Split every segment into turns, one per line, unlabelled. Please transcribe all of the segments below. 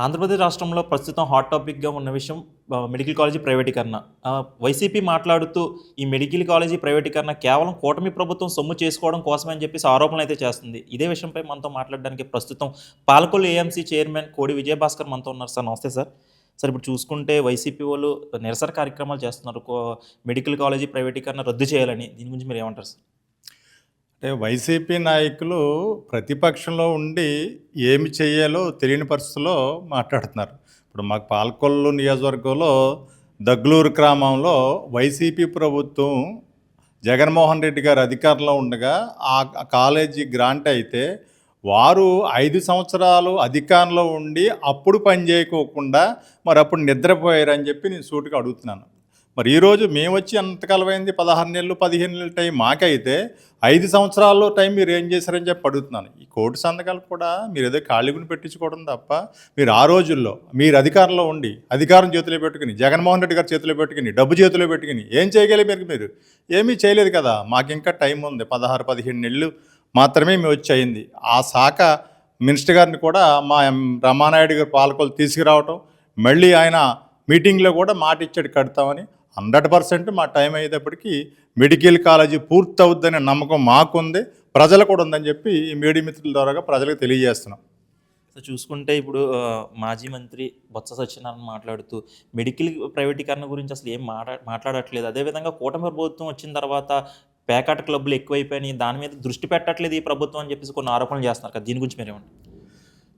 ఆంధ్రప్రదేశ్ రాష్ట్రంలో ప్రస్తుతం హాట్ టాపిక్‌గా ఉన్న విషయం మెడికల్ కాలేజీ ప్రైవేటీకరణ. వైసీపీ మాట్లాడుతూ ఈ మెడికల్ కాలేజీ ప్రైవేటీకరణ కేవలం కూటమి ప్రభుత్వం సొమ్ము చేసుకోవడం కోసమే అని చెప్పేసి ఆరోపణలైతే చేస్తుంది. ఇదే విషయంపై మనతో మాట్లాడడానికి ప్రస్తుతం పాలకొల్లు ఏఎంసీ చైర్మన్ కోడి విజయభాస్కర్ మనతో ఉన్నారు సార్. నమస్తే సార్. సార్ ఇప్పుడు చూసుకుంటే వైసీపీ వాళ్ళు నిరసన కార్యక్రమాలు చేస్తున్నారు. మెడికల్ కాలేజీ ప్రైవేటీకరణ రద్దు చేయాలని. దీని గురించి మీరేమంటారు సార్?
అంటే వైసీపీ నాయకులు ప్రతిపక్షంలో ఉండి ఏమి చేయాలో తెలియని పరిస్థితుల్లో మాట్లాడుతున్నారు. ఇప్పుడు మాకు పాలకొల్లు నియోజకవర్గంలో దగ్గలూరు గ్రామంలో వైసీపీ ప్రభుత్వం జగన్మోహన్ రెడ్డి గారు అధికారంలో ఉండగా ఆ కాలేజీ గ్రాంట్ అయితే వారు 5 సంవత్సరాలు అధికారంలో ఉండి అప్పుడు పని చేయకోకుండా మరి అప్పుడు నిద్రపోయారని చెప్పి నేను సూటిగా అడుగుతున్నాను. మరి ఈరోజు మేము వచ్చి ఎంతకాలం అయింది? 16 నెలలు 15 నెలల టైం మాకైతే 5 సంవత్సరాల్లో టైం మీరు ఏం చేశారని చెప్పి అడుగుతున్నాను. ఈ కోర్టు సంతకాలు కూడా మీరు ఏదో ఖాళీగుని పెట్టించుకోవడం తప్ప మీరు ఆ రోజుల్లో మీరు అధికారంలో ఉండి అధికారం చేతిలో పెట్టుకుని జగన్మోహన్ రెడ్డి గారు చేతిలో పెట్టుకుని డబ్బు చేతిలో పెట్టుకుని ఏం చేయగలిగారు? మీరు ఏమీ చేయలేదు కదా. మాకు ఇంకా టైం ఉంది. 16-15 నెలలు మాత్రమే మేము వచ్చి అయింది. ఆ శాఖ మినిస్టర్ గారిని కూడా మా రమానాయుడు గారు పాలకొల్లు తీసుకురావటం, మళ్ళీ ఆయన మీటింగ్లో కూడా మాట ఇచ్చాడు కడతామని. 100% మా టైం అయ్యేటప్పటికీ మెడికల్ కాలేజీ పూర్తి అవుద్దనే నమ్మకం మాకుంది, ప్రజలు కూడా ఉందని చెప్పి ఈ మీడియా మిత్రుల ద్వారా ప్రజలకు తెలియజేస్తున్నాం.
సో చూసుకుంటే ఇప్పుడు మాజీ మంత్రి బొత్స సత్యనారాయణ మాట్లాడుతూ మెడికల్ ప్రైవేటీకరణ గురించి అసలు ఏం మాట్లాడట్లేదు. అదేవిధంగా కూటమి ప్రభుత్వం వచ్చిన తర్వాత పేకాట క్లబ్లు ఎక్కువైపోయినాయి, దాని మీద దృష్టి పెట్టట్లేదు ఈ ప్రభుత్వం అని చెప్పేసి కొన్ని ఆరోపణలు చేస్తున్నారు కదా. దీని గురించి మీరేమంటారు?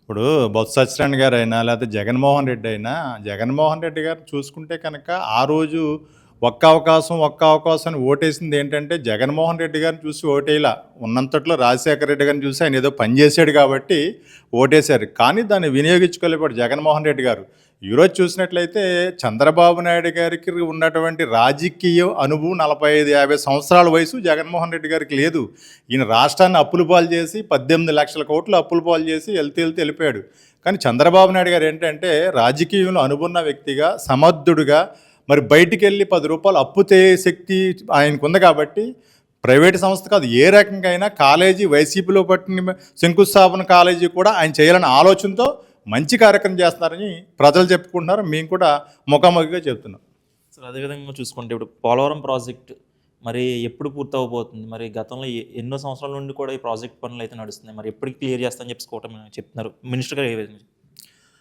ఇప్పుడు బొత్స సత్యనారాయణ గారు అయినా లేకపోతే జగన్మోహన్ రెడ్డి అయినా, జగన్మోహన్ రెడ్డి గారు చూసుకుంటే కనుక ఆ రోజు ఒక్క అవకాశం అని ఓటేసింది ఏంటంటే జగన్మోహన్ రెడ్డి గారిని చూసి ఓటేలా. ఉన్నంతట్లో రాజశేఖర రెడ్డి గారిని చూసి ఆయన ఏదో పని చేశాడు కాబట్టి ఓటేశారు. కానీ దాన్ని వినియోగించుకోలేపాడు జగన్మోహన్ రెడ్డి గారు. ఈరోజు చూసినట్లయితే చంద్రబాబు నాయుడు గారికి ఉన్నటువంటి రాజకీయ అనుభవం 45-50 సంవత్సరాల వయసు జగన్మోహన్ రెడ్డి గారికి లేదు. ఈయన రాష్ట్రాన్ని అప్పుల పాలు చేసి 18 లక్షల కోట్లు అప్పుల పాలు చేసి వెళ్తూ వెళ్ళిపోయాడు. కానీ చంద్రబాబు నాయుడు గారు ఏంటంటే రాజకీయంలో అనుకున్న వ్యక్తిగా, సమర్థుడుగా, మరి బయటికి వెళ్ళి 10 రూపాయలు అప్పు శక్తి ఆయనకు ఉంది కాబట్టి ప్రైవేటు సంస్థ కాదు ఏ రకంగా అయినా కాలేజీ వైసీపీలో పట్టిన శంకుస్థాపన కాలేజీ కూడా ఆయన చేయాలనే ఆలోచనతో మంచి కార్యక్రమం చేస్తున్నారని ప్రజలు చెప్పుకుంటున్నారు. మేము కూడా ముఖాముఖిగా చెప్తున్నాం.
సార్ అదేవిధంగా చూసుకుంటే ఇప్పుడు పోలవరం ప్రాజెక్ట్ మరి ఎప్పుడు పూర్తవబోతుంది? మరి గతంలో ఎన్నో సంవత్సరాల నుండి కూడా ఈ ప్రాజెక్ట్ పనులు అయితే నడుస్తున్నాయి. మరి ఎప్పటికి క్లియర్ చేస్తామని చెప్తున్నారు మినిస్టర్ గారు. ఏ విధంగా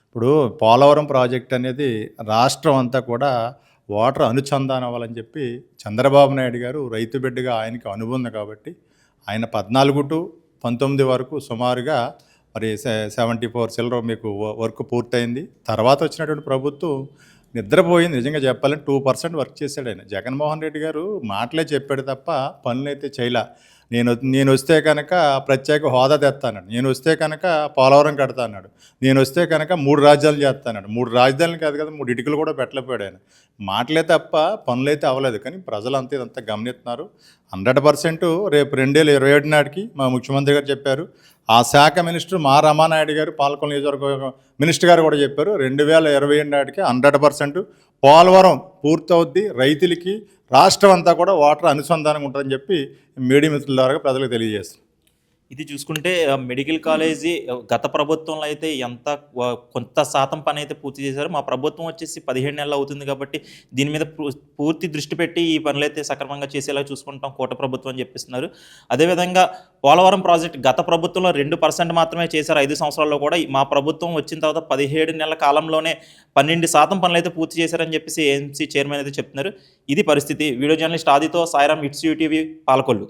ఇప్పుడు పోలవరం ప్రాజెక్ట్ అనేది రాష్ట్రం అంతా కూడా వాటర్ అనుసంధానం అవ్వాలని చెప్పి చంద్రబాబు నాయుడు గారు రైతు బిడ్డగా ఆయనకి అనుభవం ఉంది కాబట్టి ఆయన 14 to 19 వరకు సుమారుగా మరి 74 చిల్లర మీకు వర్క్ పూర్తయింది. తర్వాత వచ్చినటువంటి ప్రభుత్వం నిద్రపోయింది. నిజంగా చెప్పాలంటే 2% వర్క్ చేశాడు ఆయన. జగన్మోహన్ రెడ్డి గారు మాటలే చెప్పాడు తప్ప పనులైతే చేయలే. నేను వస్తే కనుక ప్రత్యేక హోదా తెస్తాడు, నేను వస్తే కనుక పోలవరం కడతా అన్నాడు, నేను వస్తే కనుక 3 రాజధానులు చేస్తాడు. 3 రాజధానులు కాదు కదా, 3 ఇటుకలు కూడా పెట్టలేకపోయాడు ఆయన. మాటలే తప్ప పనులైతే అవ్వలేదు. కానీ ప్రజలంతా ఇదంతా గమనిస్తున్నారు. 100% రేపు 2027 నాటికి మా ముఖ్యమంత్రి గారు చెప్పారు. ఆ శాఖ మినిస్టర్ మా రమానాయుడు గారు పాలకొల్లు నియోజకవర్గ మినిస్టర్ గారు కూడా చెప్పారు 2027 నాటికి 100% పోలవరం పూర్తవుద్ది, రైతులకి రాష్ట్రం అంతా కూడా వాటర్ అనుసంధానం ఉంటుందని చెప్పి మీడియా మిత్రుల ద్వారా ప్రజలకు తెలియజేస్తారు.
ఇది చూసుకుంటే మెడికల్ కాలేజీ గత ప్రభుత్వంలో అయితే కొంత శాతం పని అయితే పూర్తి చేశారు. మా ప్రభుత్వం వచ్చేసి 17 నెలలు అవుతుంది కాబట్టి దీని మీద పూర్తి దృష్టి పెట్టి ఈ పనులైతే సక్రమంగా చేసేలా చూసుకుంటాం కోట ప్రభుత్వం అని చెప్పిస్తున్నారు. అదేవిధంగా పోలవరం ప్రాజెక్ట్ గత ప్రభుత్వంలో 2% మాత్రమే చేశారు 5 సంవత్సరాల్లో కూడా. మా ప్రభుత్వం వచ్చిన తర్వాత 17 నెలల కాలంలోనే 12% పనులు అయితే పూర్తి చేశారని చెప్పేసి ఏఎంసీ చైర్మన్ అయితే చెప్తున్నారు. ఇది పరిస్థితి. వీడియో జర్నలిస్ట్ ఆదితో సాయిరామ్, ఇట్స్ యూటీవీ, పాలకొల్లు.